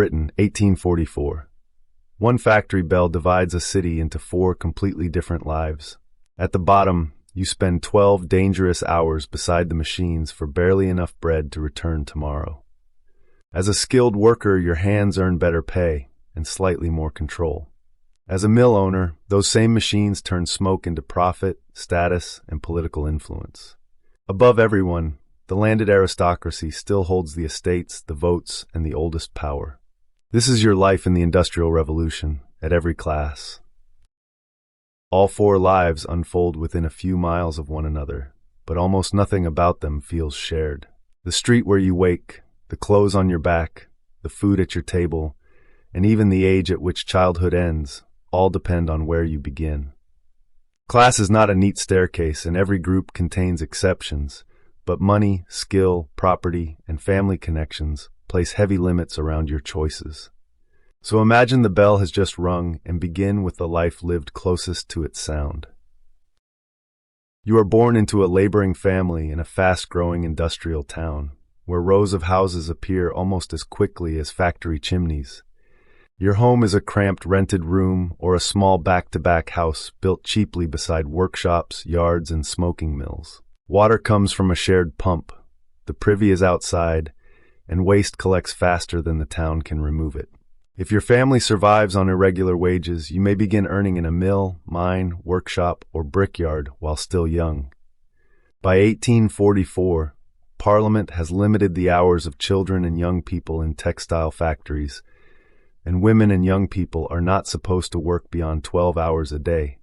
Britain, 1844. One factory bell divides a city into 4 completely different lives. At the bottom, you spend 12 dangerous hours beside the machines for barely enough bread to return tomorrow. As a skilled worker, your hands earn better pay and slightly more control. As a mill owner, those same machines turn smoke into profit, status, and political influence. Above everyone, the landed aristocracy still holds the estates, the votes, and the oldest power. This is your life in the Industrial Revolution, at every class. All 4 lives unfold within a few miles of one another, but almost nothing about them feels shared. The street where you wake, the clothes on your back, the food at your table, and even the age at which childhood ends, all depend on where you begin. Class is not a neat staircase, and every group contains exceptions, but money, skill, property, and family connections place heavy limits around your choices. So imagine the bell has just rung and begin with the life lived closest to its sound. You are born into a laboring family in a fast-growing industrial town, where rows of houses appear almost as quickly as factory chimneys. Your home is a cramped rented room or a small back-to-back house built cheaply beside workshops, yards, and smoking mills. Water comes from a shared pump. The privy is outside, and waste collects faster than the town can remove it. If your family survives on irregular wages, you may begin earning in a mill, mine, workshop, or brickyard while still young. By 1844, Parliament has limited the hours of children and young people in textile factories, and women and young people are not supposed to work beyond 12 hours a day.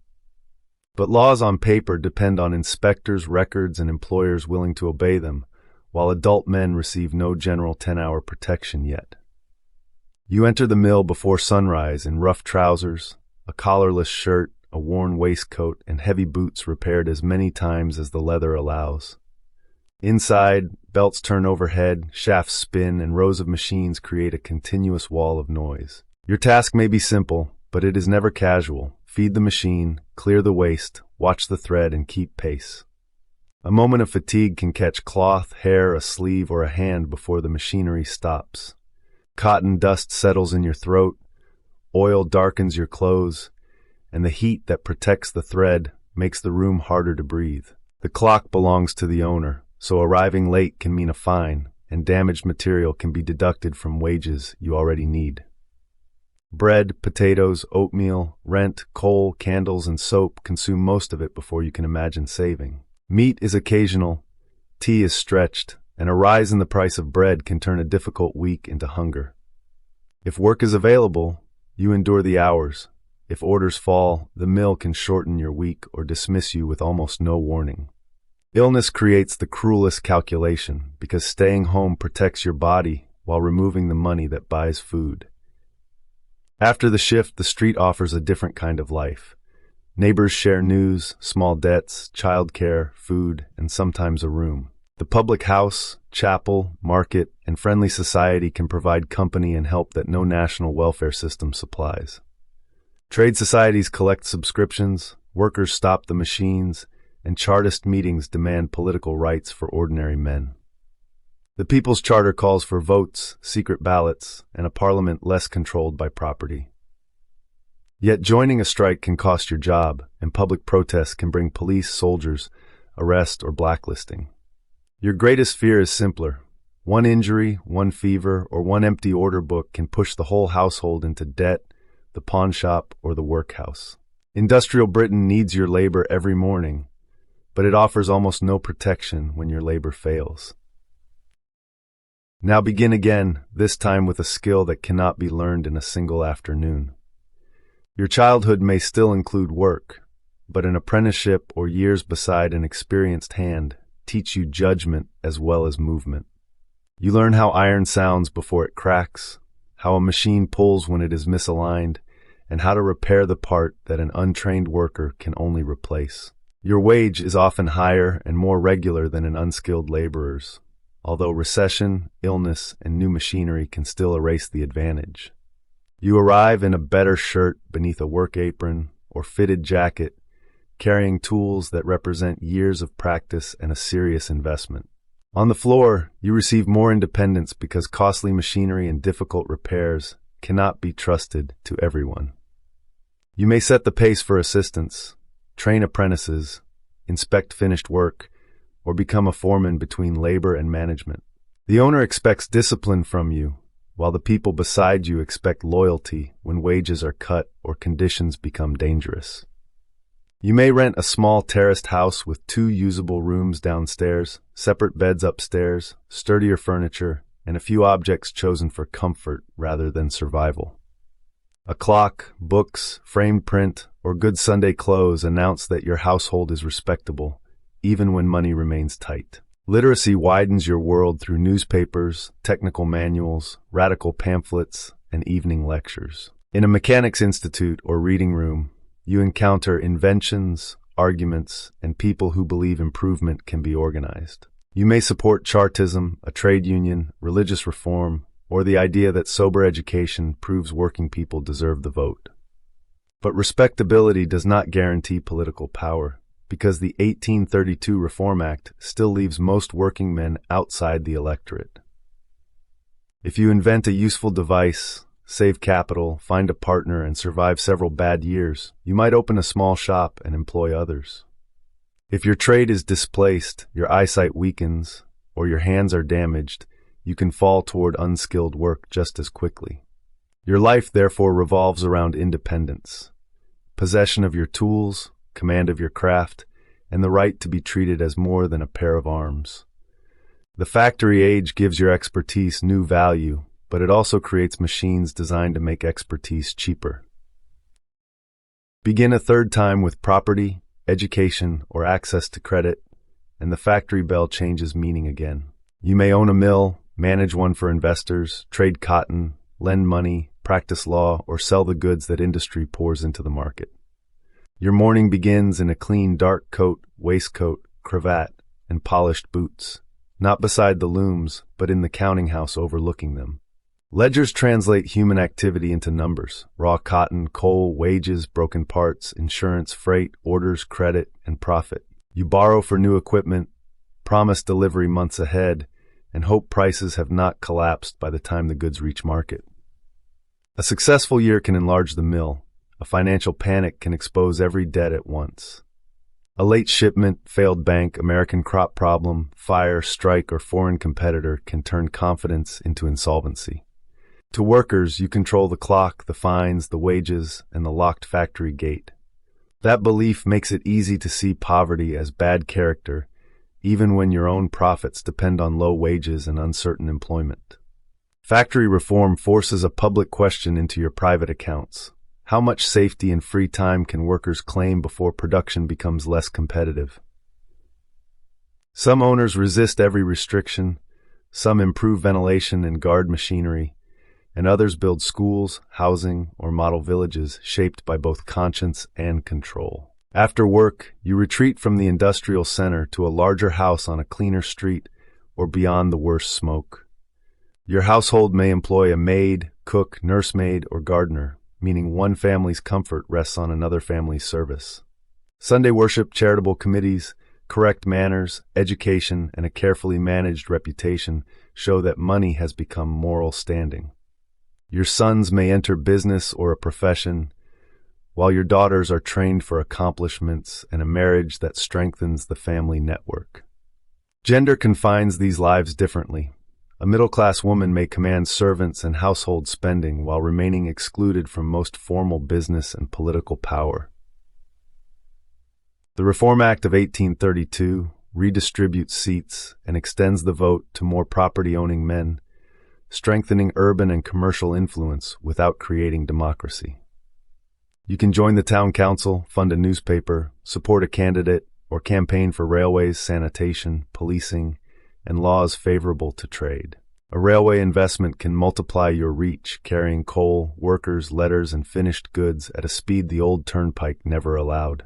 But laws on paper depend on inspectors, records, and employers willing to obey them, while adult men receive no general 10-hour protection yet. You enter the mill before sunrise in rough trousers, a collarless shirt, a worn waistcoat, and heavy boots repaired as many times as the leather allows. Inside, belts turn overhead, shafts spin, and rows of machines create a continuous wall of noise. Your task may be simple, but it is never casual. Feed the machine, clear the waste, watch the thread, and keep pace. A moment of fatigue can catch cloth, hair, a sleeve, or a hand before the machinery stops. Cotton dust settles in your throat, oil darkens your clothes, and the heat that protects the thread makes the room harder to breathe. The clock belongs to the owner, so arriving late can mean a fine, and damaged material can be deducted from wages you already need. Bread, potatoes, oatmeal, rent, coal, candles, and soap consume most of it before you can imagine saving. Meat is occasional, tea is stretched, and a rise in the price of bread can turn a difficult week into hunger. If work is available, you endure the hours. If orders fall, the mill can shorten your week or dismiss you with almost no warning. Illness creates the cruelest calculation because staying home protects your body while removing the money that buys food. After the shift, the street offers a different kind of life. Neighbors share news, small debts, childcare, food, and sometimes a room. The public house, chapel, market, and friendly society can provide company and help that no national welfare system supplies. Trade societies collect subscriptions, workers stop the machines, and Chartist meetings demand political rights for ordinary men. The People's Charter calls for votes, secret ballots, and a parliament less controlled by property. Yet joining a strike can cost your job, and public protests can bring police, soldiers, arrest, or blacklisting. Your greatest fear is simpler. One injury, one fever, or one empty order book can push the whole household into debt, the pawn shop, or the workhouse. Industrial Britain needs your labor every morning, but it offers almost no protection when your labor fails. Now begin again, this time with a skill that cannot be learned in a single afternoon. Your childhood may still include work, but an apprenticeship or years beside an experienced hand teach you judgment as well as movement. You learn how iron sounds before it cracks, how a machine pulls when it is misaligned, and how to repair the part that an untrained worker can only replace. Your wage is often higher and more regular than an unskilled laborer's, although recession, illness, and new machinery can still erase the advantage. You arrive in a better shirt beneath a work apron or fitted jacket, carrying tools that represent years of practice and a serious investment. On the floor, you receive more independence because costly machinery and difficult repairs cannot be trusted to everyone. You may set the pace for assistants, train apprentices, inspect finished work, or become a foreman between labor and management. The owner expects discipline from you, while the people beside you expect loyalty when wages are cut or conditions become dangerous. You may rent a small terraced house with 2 usable rooms downstairs, separate beds upstairs, sturdier furniture, and a few objects chosen for comfort rather than survival. A clock, books, framed print, or good Sunday clothes announce that your household is respectable, even when money remains tight. Literacy widens your world through newspapers, technical manuals, radical pamphlets, and evening lectures. In a mechanics institute or reading room, you encounter inventions, arguments, and people who believe improvement can be organized. You may support Chartism, a trade union, religious reform, or the idea that sober education proves working people deserve the vote. But respectability does not guarantee political power, because the 1832 Reform Act still leaves most working men outside the electorate. If you invent a useful device, save capital, find a partner, and survive several bad years, you might open a small shop and employ others. If your trade is displaced, your eyesight weakens, or your hands are damaged, you can fall toward unskilled work just as quickly. Your life, therefore, revolves around independence, possession of your tools, command of your craft, and the right to be treated as more than a pair of arms. The factory age gives your expertise new value, but it also creates machines designed to make expertise cheaper. Begin a third time with property, education, or access to credit, and the factory bell changes meaning again. You may own a mill, manage one for investors, trade cotton, lend money, practice law, or sell the goods that industry pours into the market. Your morning begins in a clean dark coat, waistcoat, cravat, and polished boots, not beside the looms, but in the counting house overlooking them. Ledgers translate human activity into numbers: raw cotton, coal, wages, broken parts, insurance, freight, orders, credit, and profit. You borrow for new equipment, promise delivery months ahead, and hope prices have not collapsed by the time the goods reach market. A successful year can enlarge the mill. A financial panic can expose every debt at once. A late shipment, failed bank, American crop problem, fire, strike, or foreign competitor can turn confidence into insolvency. To workers, you control the clock, the fines, the wages, and the locked factory gate. That belief makes it easy to see poverty as bad character, even when your own profits depend on low wages and uncertain employment. Factory reform forces a public question into your private accounts. How much safety and free time can workers claim before production becomes less competitive? Some owners resist every restriction, some improve ventilation and guard machinery, and others build schools, housing, or model villages shaped by both conscience and control. After work, you retreat from the industrial center to a larger house on a cleaner street or beyond the worst smoke. Your household may employ a maid, cook, nursemaid, or gardener, meaning one family's comfort rests on another family's service. Sunday worship, charitable committees, correct manners, education, and a carefully managed reputation show that money has become moral standing. Your sons may enter business or a profession, while your daughters are trained for accomplishments and a marriage that strengthens the family network. Gender confines these lives differently. A middle-class woman may command servants and household spending while remaining excluded from most formal business and political power. The Reform Act of 1832 redistributes seats and extends the vote to more property-owning men, strengthening urban and commercial influence without creating democracy. You can join the town council, fund a newspaper, support a candidate, or campaign for railways, sanitation, policing, and laws favorable to trade. A railway investment can multiply your reach, carrying coal, workers, letters, and finished goods at a speed the old turnpike never allowed.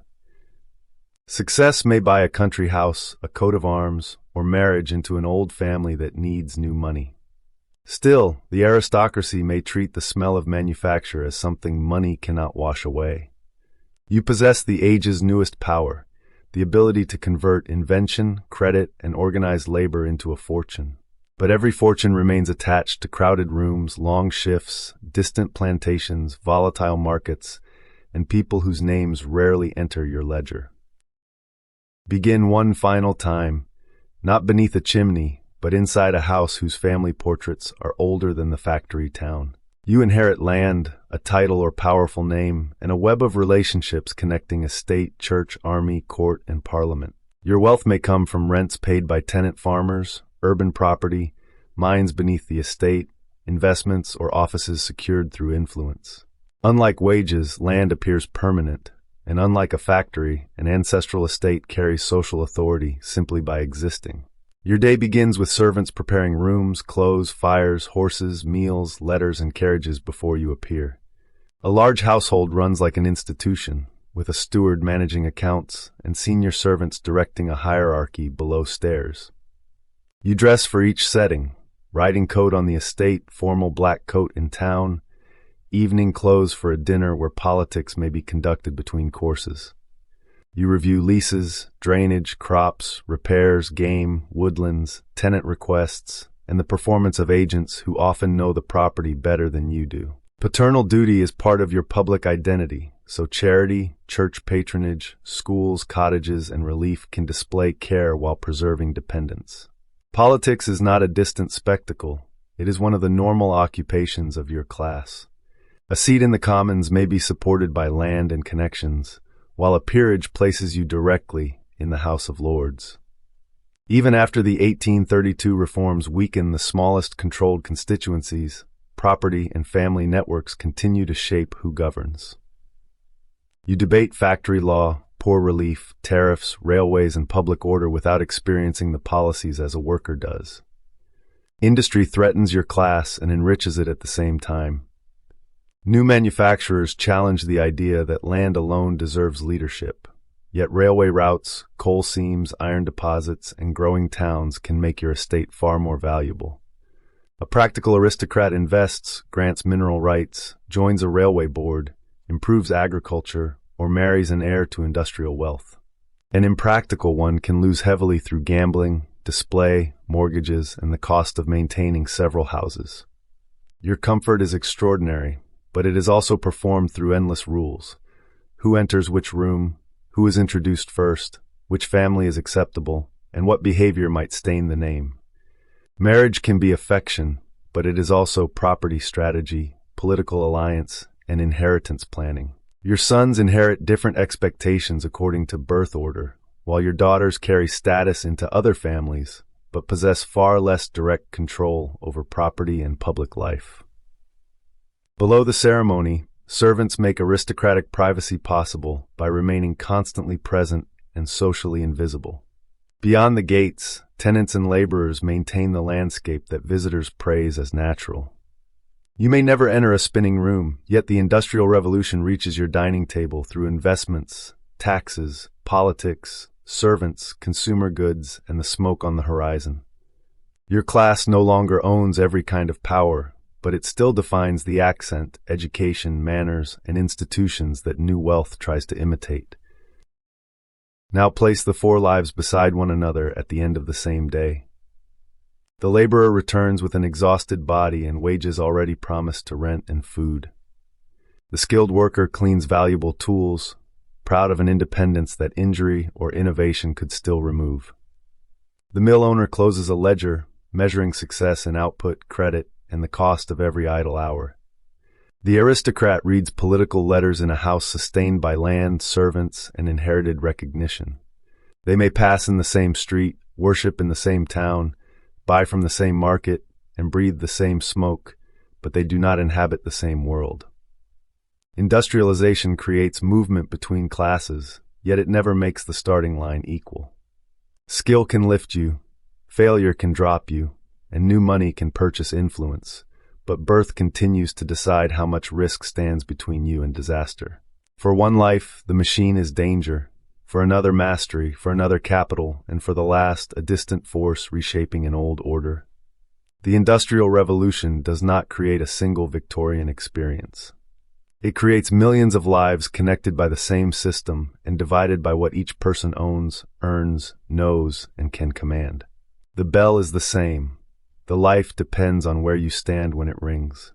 Success may buy a country house, a coat of arms, or marriage into an old family that needs new money. Still, the aristocracy may treat the smell of manufacture as something money cannot wash away. You possess the age's newest power, the ability to convert invention, credit, and organized labor into a fortune. But every fortune remains attached to crowded rooms, long shifts, distant plantations, volatile markets, and people whose names rarely enter your ledger. Begin one final time, not beneath a chimney, but inside a house whose family portraits are older than the factory town. You inherit land, a title or powerful name, and a web of relationships connecting estate, church, army, court, and parliament. Your wealth may come from rents paid by tenant farmers, urban property, mines beneath the estate, investments, or offices secured through influence. Unlike wages, land appears permanent, and unlike a factory, an ancestral estate carries social authority simply by existing. Your day begins with servants preparing rooms, clothes, fires, horses, meals, letters, and carriages before you appear. A large household runs like an institution, with a steward managing accounts and senior servants directing a hierarchy below stairs. You dress for each setting: riding coat on the estate, formal black coat in town, evening clothes for a dinner where politics may be conducted between courses. You review leases, drainage, crops, repairs, game, woodlands, tenant requests, and the performance of agents who often know the property better than you do. Paternal duty is part of your public identity, so charity, church patronage, schools, cottages, and relief can display care while preserving dependence. Politics is not a distant spectacle. It is one of the normal occupations of your class. A seat in the Commons may be supported by land and connections, while a peerage places you directly in the House of Lords. Even after the 1832 reforms weakened the smallest controlled constituencies, property and family networks continue to shape who governs. You debate factory law, poor relief, tariffs, railways, and public order without experiencing the policies as a worker does. Industry threatens your class and enriches it at the same time. New manufacturers challenge the idea that land alone deserves leadership, yet railway routes, coal seams, iron deposits, and growing towns can make your estate far more valuable. A practical aristocrat invests, grants mineral rights, joins a railway board, improves agriculture, or marries an heir to industrial wealth. An impractical one can lose heavily through gambling, display, mortgages, and the cost of maintaining several houses. Your comfort is extraordinary, but it is also performed through endless rules. Who enters which room, who is introduced first, which family is acceptable, and what behavior might stain the name. Marriage can be affection, but it is also property strategy, political alliance, and inheritance planning. Your sons inherit different expectations according to birth order, while your daughters carry status into other families, but possess far less direct control over property and public life. Below the ceremony, servants make aristocratic privacy possible by remaining constantly present and socially invisible. Beyond the gates, tenants and laborers maintain the landscape that visitors praise as natural. You may never enter a spinning room, yet the Industrial Revolution reaches your dining table through investments, taxes, politics, servants, consumer goods, and the smoke on the horizon. Your class no longer owns every kind of power, but it still defines the accent, education, manners, and institutions that new wealth tries to imitate. Now place the four lives beside one another at the end of the same day. The laborer returns with an exhausted body and wages already promised to rent and food. The skilled worker cleans valuable tools, proud of an independence that injury or innovation could still remove. The mill owner closes a ledger, measuring success in output, credit, and the cost of every idle hour. The aristocrat reads political letters in a house sustained by land, servants, and inherited recognition. They may pass in the same street, worship in the same town, buy from the same market, and breathe the same smoke, but they do not inhabit the same world. Industrialization creates movement between classes, yet it never makes the starting line equal. Skill can lift you, failure can drop you, and new money can purchase influence, but birth continues to decide how much risk stands between you and disaster. For one life, the machine is danger, for another mastery, for another capital, and for the last, a distant force reshaping an old order. The Industrial Revolution does not create a single Victorian experience. It creates millions of lives connected by the same system and divided by what each person owns, earns, knows, and can command. The bell is the same. The life depends on where you stand when it rings.